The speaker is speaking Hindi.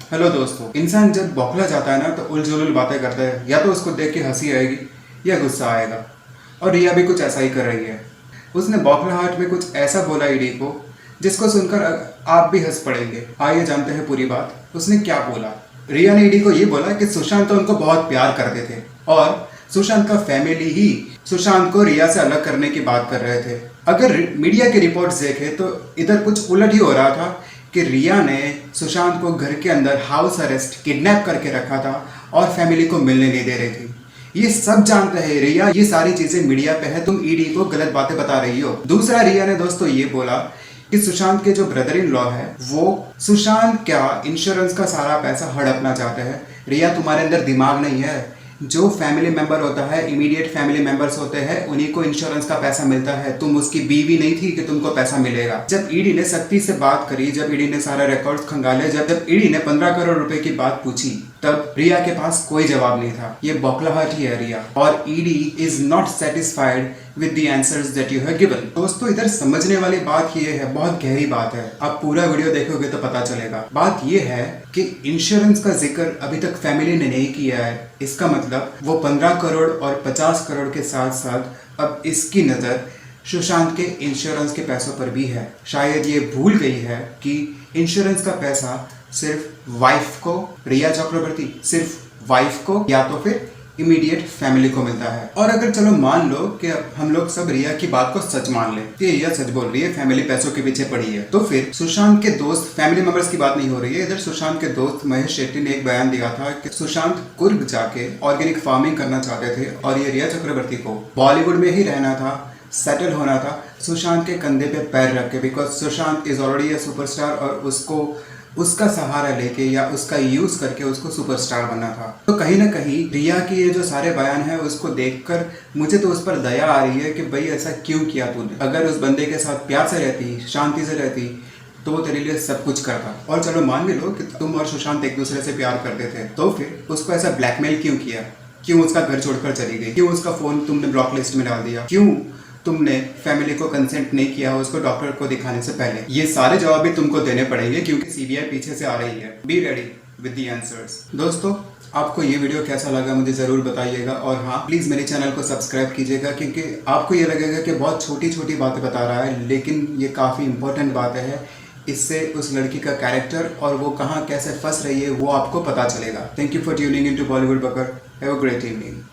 हेलो दोस्तों, इंसान जब बौखला जाता है ना तो उलझुल बातें करता है। या तो उसको देख के हंसी आएगी या गुस्सा आएगा। और रिया भी कुछ ऐसा ही कर रही है। उसने बौखलाहट में कुछ ऐसा बोला ईडी को जिसको सुनकर आप भी हंस पड़ेंगे। आइए जानते हैं पूरी बात। उसने क्या बोला। रिया ने ईडी को ये बोला कि सुशांत तो उनको बहुत प्यार करते थे और सुशांत का फैमिली ही सुशांत को रिया से अलग करने की बात कर रहे थे। अगर मीडिया के रिपोर्ट्स देखें तो इधर कुछ उलट ही हो रहा था कि रिया ने सुशांत को घर के अंदर हाउस अरेस्ट किडनैप करके रखा था और फैमिली को मिलने नहीं दे रही थी। ये सब जानते हैं रिया, ये सारी चीजें मीडिया पे है, तुम ईडी को गलत बातें बता रही हो। दूसरा, रिया ने दोस्तों ये बोला कि सुशांत के जो ब्रदर इन लॉ है वो सुशांत क्या इंश्योरेंस का सारा पैसा हड़पना चाहते हैं। रिया, तुम्हारे अंदर दिमाग नहीं है। जो फैमिली मेंबर होता है, इमीडिएट फैमिली मेंबर्स होते हैं, उन्हीं को इंश्योरेंस का पैसा मिलता है। तुम उसकी बीवी नहीं थी कि तुमको पैसा मिलेगा। जब ईडी ने सख्ती से बात करी, जब ईडी ने सारे रिकॉर्ड्स खंगाले, जब ईडी ने 15 करोड़ रुपए की बात पूछी, तब रिया के पास कोई जवाब नहीं था। ये बौखलाहट ही है रिया। और ED is not satisfied with the answers that you have given. दोस्तों, इधर समझने वाली बात ये है, बहुत गहरी बात है। आप पूरा वीडियो देखोगे तो पता चलेगा। बात ये है कि इंश्योरेंस का जिक्र अभी तक फैमिली ने नहीं किया है। इसका मतलब वो 15 करोड़ और 50 करोड़ के साथ साथ अब इसकी नज़र सुशांत के इंश्योरेंस के पैसों पर भी है। शायद ये भूल गई है कि इंश्योरेंस का पैसा सिर्फ वाइफ को, रिया चक्रवर्ती, सिर्फ वाइफ को या तो फिर इमीडिएट फैमिली को मिलता है। और अगर चलो मान लो कि अब हम लोग सब रिया की बात को सच मान ले कि रिया सच बोल रही है, फैमिली पैसों के पीछे पड़ी है, तो फिर सुशांत के दोस्त, फैमिली मेंबर्स की बात नहीं हो रही है, इधर सुशांत के दोस्त महेश शेट्टी ने एक बयान दिया था कि सुशांत कुर्ग जाके ऑर्गेनिक फार्मिंग करना चाहते थे और ये रिया चक्रवर्ती को बॉलीवुड में ही रहना था, सेटल होना था सुशांत के कंधे पे पैर रख के, because Sushant is already a superstar और उसको उसका सहारा लेके या उसका यूज करके उसको सुपरस्टार बनना था। तो कहीं ना कहीं रिया की ये जो सारे बयान है उसको देखकर मुझे तो उस पर दया आ रही है कि भाई ऐसा क्यों किया तूने। अगर उस बंदे के साथ प्यार से रहती, शांति से रहती, तो वो तेरे लिए सब कुछ करता। और चलो मान भी लो कि तुम और सुशांत एक दूसरे से प्यार करते थे, तो फिर उसको ऐसा ब्लैकमेल क्यों किया? क्यों उसका घर छोड़कर चली गई? क्यों उसका फोन तुमने ब्लॉक लिस्ट में डाल दिया? क्यों तुमने फैमिली को कंसेंट नहीं किया उसको डॉक्टर को दिखाने से पहले? ये सारे जवाब भी तुमको देने पड़ेंगे क्योंकि सीबीआई पीछे से आ रही है। Be ready with the answers. दोस्तों, आपको ये वीडियो कैसा लगा मुझे ज़रूर बताइएगा। और हाँ, प्लीज़ मेरे चैनल को सब्सक्राइब कीजिएगा क्योंकि आपको ये लगेगा कि बहुत छोटी छोटी बातें बता रहा है, लेकिन ये काफ़ी इंपॉर्टेंट बातें हैं। इससे उस लड़की का कैरेक्टर और वो कहाँ कैसे फंस रही है वो आपको पता चलेगा। Thank you for tuning in to Bollywood Bakar. Have a great evening.